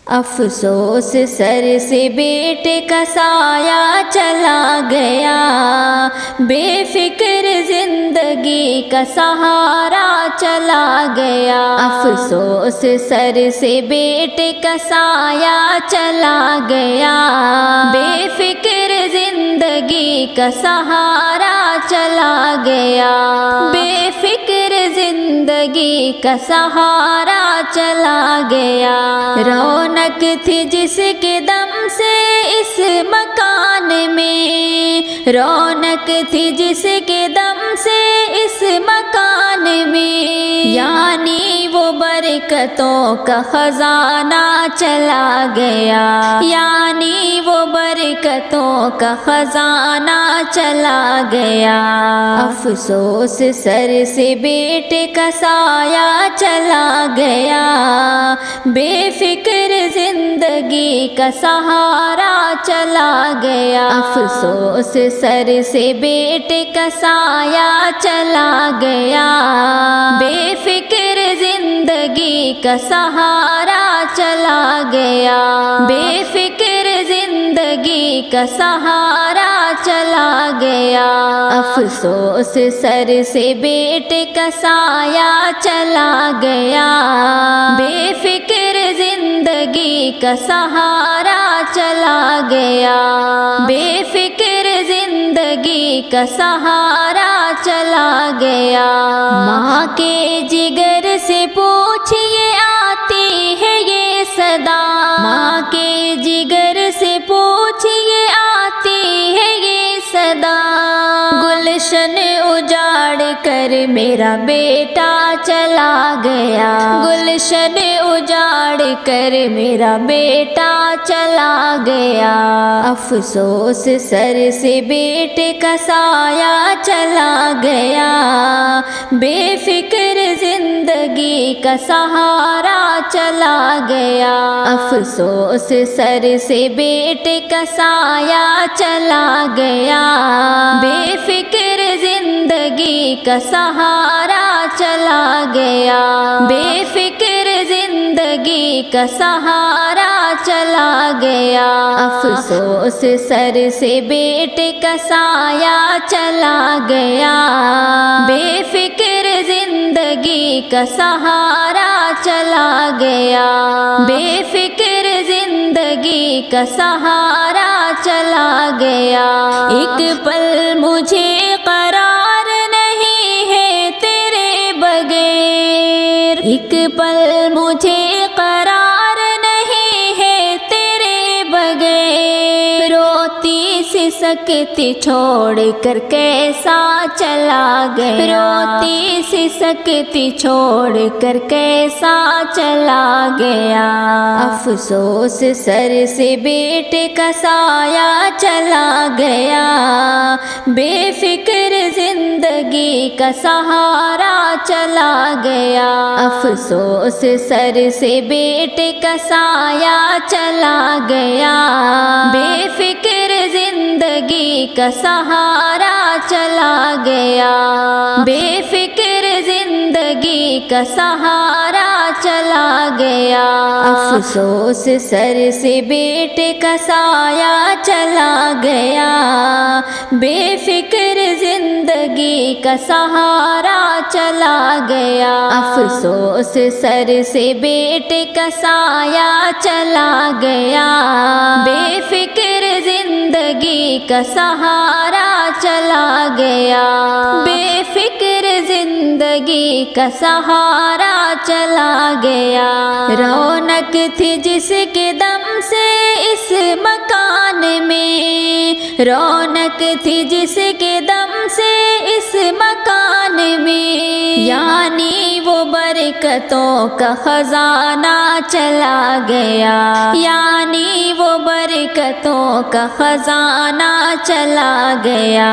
افسوس سر سے بیٹے کا سایہ چلا گیا، بے فکر زندگی کا سہارا چلا گیا۔ افسوس سر سے بیٹے کا سایہ چلا گیا، بے فکر زندگی کا سہارا چلا گیا، بے فکر زندگی کا سہارا چلا گیا۔ رونق تھی جس کے دم سے اس مکان میں، رونق تھی جس کے دم سے اس مکان میں، یعنی وہ برکتوں کا خزانہ چلا گیا، یعنی وہ برکتوں کا خزانہ چلا گیا۔ افسوس سر سے بیٹے کا سایہ چلا گیا، بے فکر زندگی کا سہارا چلا گیا۔ افسوس سر سے بیٹے کا سایہ چلا گیا، بے فکر زندگی کا سہارا چلا گیا، بے فکر زندگی کا سہارا چلا گیا۔ افسوس سر سے بیٹے کا سایہ چلا گیا، بے فکر زندگی کا سہارا چلا گیا، بے فکر زندگی کا سہارا چلا گیا۔ ماں کے جگر سے پوچھئے آتی ہے یہ صدا، ماں کے جگر سے پوچھئے آتی ہے یہ صدا، گلشن اجاڑ کر میرا بیٹا چلا گیا، گلشن اجاڑ کر میرا بیٹا چلا گیا۔ افسوس سر سے بیٹے کا سایہ چلا گیا، بے فکر زندگی کا سہارا چلا گیا۔ افسوس سر سے بیٹے کا سایہ چلا گیا، بے فکر زندگی کا سہارا چلا گیا، بے فکر زندگی کا سہارا چلا گیا۔ افسوس سر سے بیٹے کا سایہ چلا گیا، بے فکر زندگی کا سہارا چلا گیا، بے فکر زندگی کا سہارا چلا گیا۔ ایک پل مجھے قرار نہیں ہے تیرے بغیر، ایک پل مجھے قرار نہیں ہے تیرے بغیر، روتی سی سکتی چھوڑ کر کیسا چلا گیا، روتی سی سکتی چھوڑ کر کیسا چلا گیا۔ افسوس سر سے بیٹے کا سایہ چلا گیا، بے فکر زندگی کا سہارا چلا گیا۔ افسوس سر سے بیٹے کا سایہ چلا گیا، بے فکر زندگی کا سہارا چلا گیا، بے فکر زندگی کا سہارا چلا گیا۔ افسوس سر سے بیٹے کا سایہ چلا گیا، بے فکر زندگی کا سہارا چلا گیا۔ افسوس سر سے بیٹے کا سایہ چلا گیا، بے فکر زندگی کا سہارا چلا گیا، بے فکر زندگی کا سہارا چلا گیا۔ رونق تھی جس کے دم سے اس مکان میں، رونق تھی جس کے دم سے اس مکان میں، یعنی وہ برکتوں کا خزانہ چلا گیا، یعنی وہ برکتوں کا خزانہ چلا گیا۔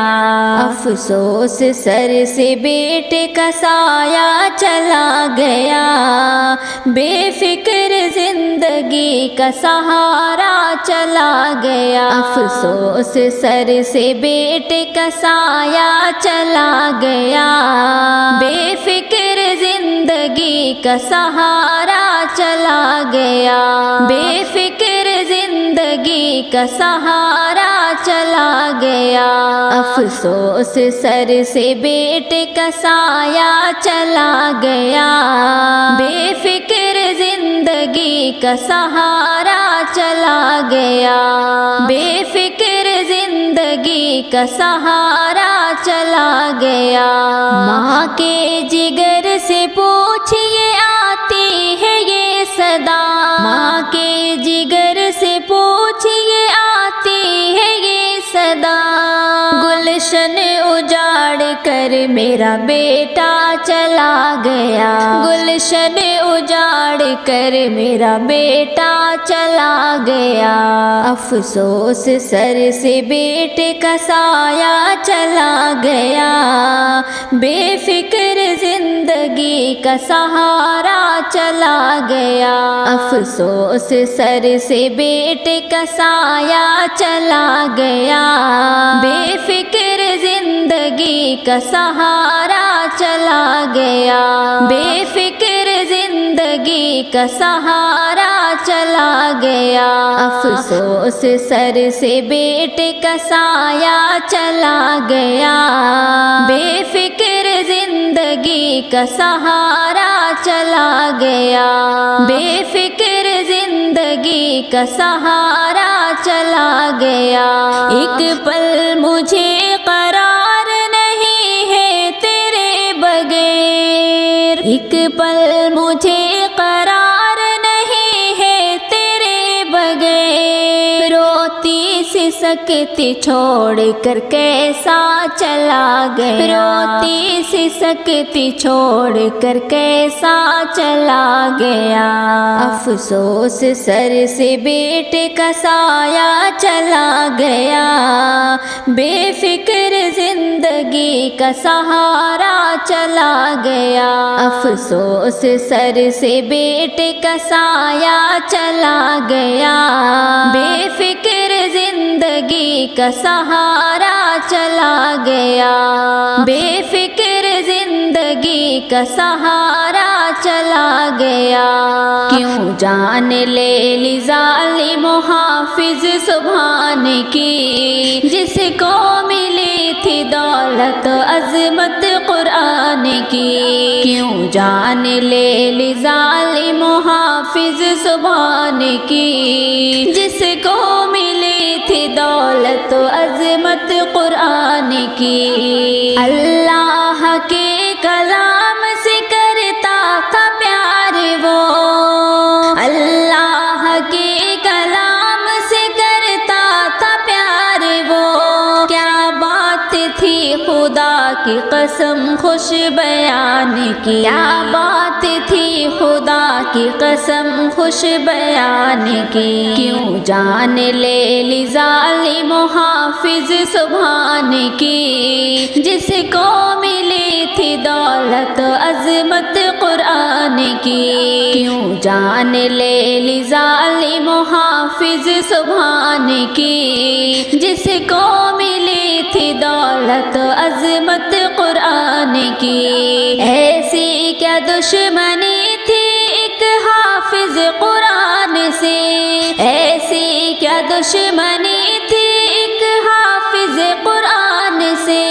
افسوس سر سے بیٹے کا سایہ چلا گیا، بے فکر زندگی کا سہارا چلا گیا۔ افسوس سر سے بیٹے کا سایہ چلا گیا، بے فکر زندگی کا سہارا چلا گیا، بے فکر زندگی کا سہارا چلا گیا، افسوس سر سے بیٹے کا سایہ چلا گیا، بے فکر زندگی کا سہارا چلا گیا، بے فکر زندگی کا سہارا چلا گیا، ماں کے جگر سے پوچھئے آتی ہے یہ صدا، ماں کے جگر سے پوچھئے آتی ہے یہ صدا، گلشن اجاڑ کر میرا بیٹا چلا گیا، گلشن اجاڑ کر میرا بیٹا چلا گیا، افسوس سر سے بیٹے کا سایہ چلا گیا، بے فکر زندگی کا سہارا چلا گیا، افسوس سر سے بیٹے کا سایہ چلا گیا، بے فکر زندگی کا سہارا چلا گیا، بے فکر زندگی کا سہارا چلا گیا، افسوس سر سے بیٹے کا سایہ چلا گیا، بے فکر زندگی کا سہارا چلا گیا، بے فکر زندگی کا سہارا چلا گیا، ایک پل مجھے قرار نہیں ہے تیرے بغیر، ایک پل مجھے قرار نہیں ہے تیرے بغیر، روتی سسکتی چھوڑ کر کیسا چلا گیا، روتی سسکتی چھوڑ کر کیسا چلا گیا، افسوس سر سے بیٹے کا سایہ چلا گیا، بے فکر زندگی کا سہارا چلا گیا، افسوس سر سے بیٹے کا سایہ چلا گیا، بے فکر زندگی کا سہارا چلا گیا، بے فکر زندگی کا سہارا چلا گیا، کیوں جان لے لی ظالم حافظ سبحان کی، جس کو ملی تھی دولت عظمت قرآن کی، کیوں جان لے لی ظالم حافظ سبحان کی، جس کو ملی تھی دولت عظمت قرآن کی، اللہ کے کلام سے کرتا تھا پیار وہ، اللہ کے کلام سے کرتا تھا پیار وہ، کیا بات تھی خدا کی قسم خوش بیان کی، کیا بات تھی خدا کی قسم خوش بیان کی، کیوں جان لے لی ظالم حافظ سبحان کی، جس کو ملی تھی دولت عظمت قرآن کی، کیوں جان لے لی ظالم حافظ سبحان کی، جس کو ملی تھی دولت عظمت قرآن کی، ایسی کیا دشمنی تھی ایک حافظ قرآن سے، ایسی کیا دشمنی تھی ایک حافظ قرآن سے،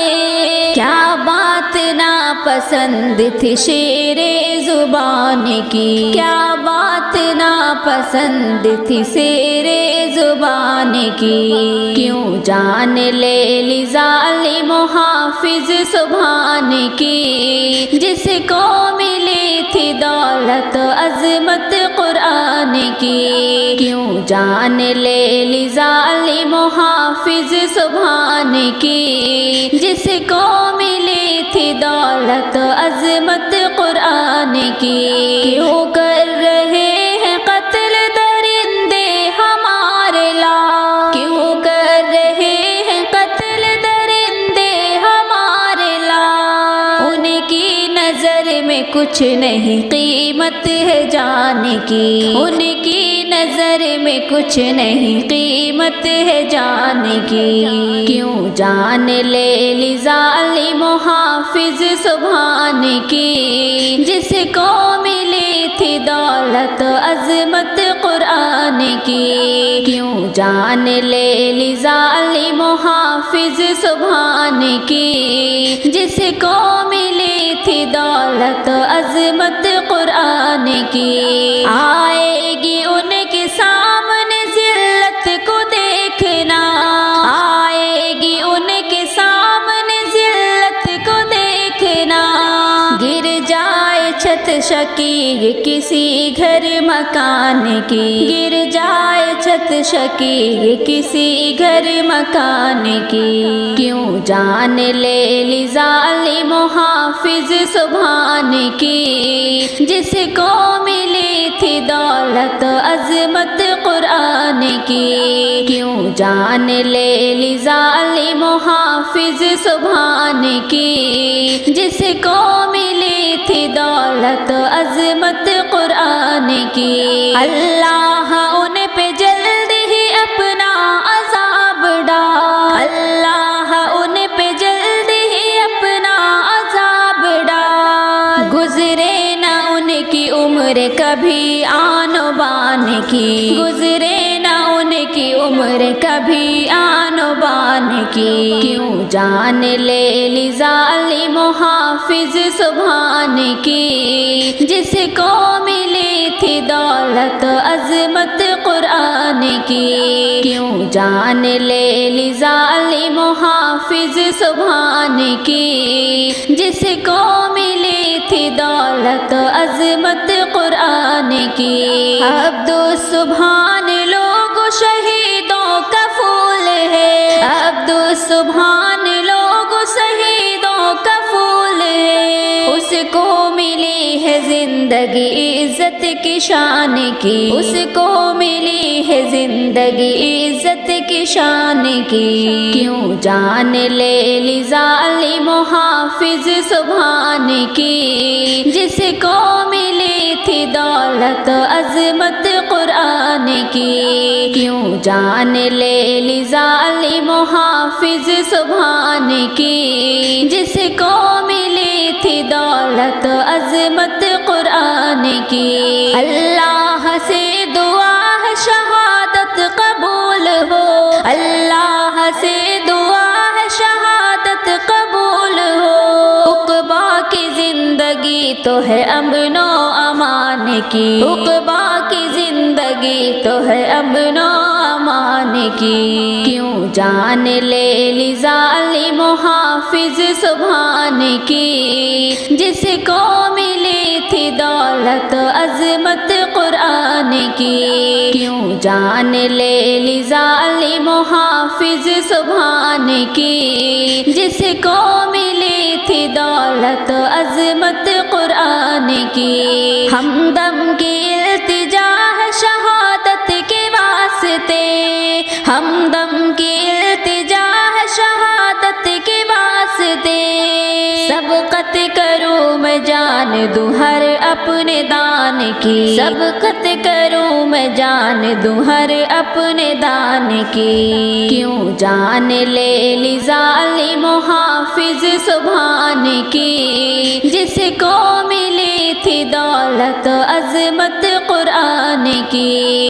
کیا بات ناپسند تھی شیر زبان کی، کیا بات ناپسند تھی شیر زبان کی، کیوں جان لے لی ظالم حافظ سبحان کی، جس کو ملی تھی دولت عظمت قرآن کی، کیوں جان لے لی ظالم حافظ سبحان کی، جس کو ملی تھی دولت عظمت قرآن کی، کیوں کر رہے ہیں قتل درندے ہمارے لا، کیوں کر رہے ہیں قتل درندے ہمارے لا، ان کی نظر میں کچھ نہیں قیمت ہے جان کی، ان کی نظر میں کچھ نہیں قیمت ہے جان کی، کیوں جان لے لی ظالم حافظ سبحان کی، جس کو ملی تھی دولت عظمت قرآن کی، کیوں جان لے لی ظالم حافظ سبحان کی، جس کو ملی تھی دولت عظمت قرآن کی۔ آئے گی ان کے سامنے ذلت کو دیکھنا، آئے گی ان کے سامنے ذلت کو دیکھنا، گر جائے چھت شکیل کسی گھر مکان کی، گر جائے چھت شکیل کسی گھر مکان کی، کیوں جان لے لی ظالم حافظ سبحان کی، جس کو ملی تھی دولت عظمت قرآن کی، کیوں جان لے لی ظالم حافظ سبحان کی، جس کو ملی تھی دولت عظمت قرآن کی۔ اللہ ان پہ جلد ہی اپنا عذاب ڈال، اللہ ان پہ جلد ہی اپنا عذاب ڈال، گزرے نہ ان کی عمر کبھی آن و بان کی، گزرے نہ ان کی عمر کبھی آن و بان کی، کیوں جان لے لی ظالم حافظ سبحان کی، جس کو ملی تھی دولت عظمت قرآن کی، کیوں جان لے لی ظالم حافظ سبحان کی، جس کو ملی تھی دولت عظمت قرآن کی۔ عبد السبحان لوگ شہیدوں کا پھول ہے، عبد السبحان لوگ شہیدوں کا پھول ہے، اس کو ملی ہے زندگی عزت کی شان کی، اس کو ملی ہے زندگی عزت کی شان کی، کیوں جان لے لی ظالم حافظ سبحان کی، جس کو ملی تھی دولت عظمت قرآن کی، کیوں جان لے لی ظالم حافظ سبحان کی، جس کو ملی تھی دولت عظمت قرآن کی۔ اللہ سے دعا ہے شہادت قبول ہو، اللہ سے دعا ہے شہادت قبول ہو، عقبہ کی زندگی تو ہے امن و امان کی، عقبہ کی زندگی تو ہے امن و امان کی، کیوں جان لے لی ظالم حافظ سبحان کی، جس کو ملی تھی دولت عظمت قرآن کی، کیوں جان لے لی ظالم حافظ سبحان کی، جس کو ملی تھی دولت عظمت قرآن کی۔ ہمدم کی التجا ہے شہادت کے واسطے، ہمدم کی التجا ہے شہادت کے واسطے، سبقت کروں میں جان دوں ہر اپنے دان کی، سبقت کروں میں جان دوں ہر اپنے دان کی، کیوں جان لے لی ظالم حافظ سبحان کی، جس کو ملی تھی دولت عظمت قرآن کی۔